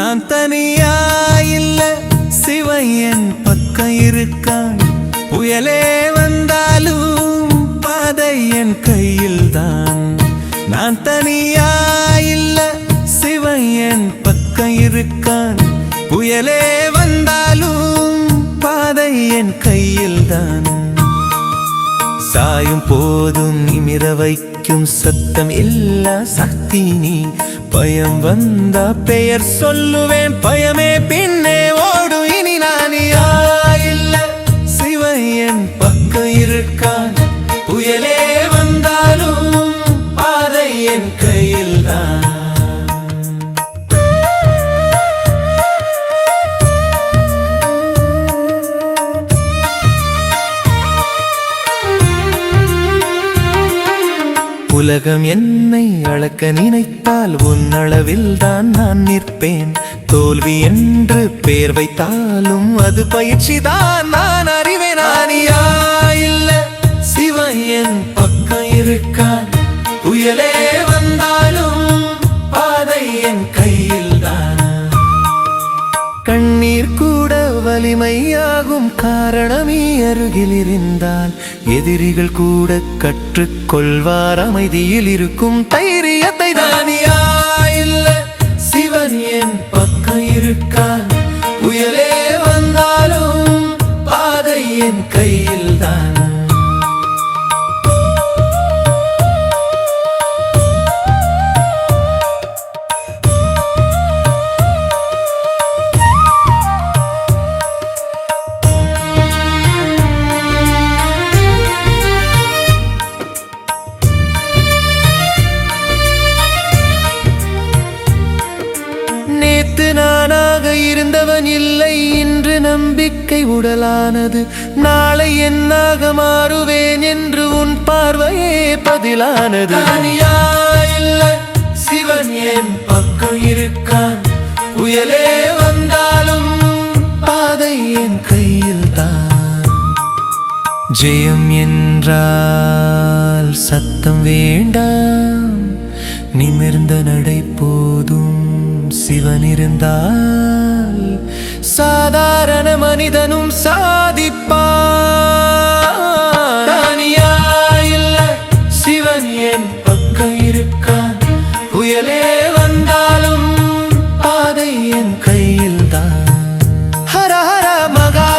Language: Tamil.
நான் தனியா இல்ல, சிவன் என் பக்கம் இருக்கான். புயலே வந்தாலும் பாதை என் கையில்தான். நான் தனியா இல்ல, சிவன் என் பக்கம் இருக்கான். புயலே வந்தாலும் பாதை என் கையில்தான். சாயும் போதும் நிமிர வைக்கும் சத்தம் இல்லா சக்தி நீ. பயம் வந்தா பெயர் சொல்லுவேன், பயமே பின்னே ஓடும். இனி நான் இல்ல, சிவன் என் பக்கம் இருக்கான். புயலே வந்தாலும் பாதை என் கையில்தான். உலகம் என்னை அளக்க நினைத்தால் உன்னளவில் தான் நான் நிற்பேன். தோல்வி என்று பேர் வைத்தாலும் அது பயிற்சி தான், நான் அறிவேன். நானியா இல்ல, சிவன் என் பக்கம் இருக்கான். புயலே வந்தாலும் பாதை என் கையில்தான். கண்ணீர் கூட வலிமையாகும் காரணமே அருகில் இருந்தால். எதிரிகள் கூட கற்றுக்கொள்வார் அமைதியில் இருக்கும் தைரியத்தை. தானியா இல்ல, சிவன் என் பக்கம் இருக்கான். புயலே வந்தாலும் பாதை என் கையில்தான். நானாக இருந்தவன் இல்லை, இன்று நம்பிக்கை உடலானது. நாளை என்னாக மாறுவேன் என்று உன் பார்வையே பதிலானது. தனியா இல்ல, சிவன் என் பக்கம் இருக்கான். புயலே வந்தாலும் பாதை என் கையில்தான். ஜெயம் என்றால் சத்தம் வேண்டாம், நிமிர்ந்த நடை போதும். சிவன் இருந்தால் சாதாரண மனிதனும் சாதிப்பான். தானியா இல்ல, சிவன் என் பக்கம் இருக்கான். புயலே வந்தாலும் பாதை என் கையில்தான். ஹர ஹர மகா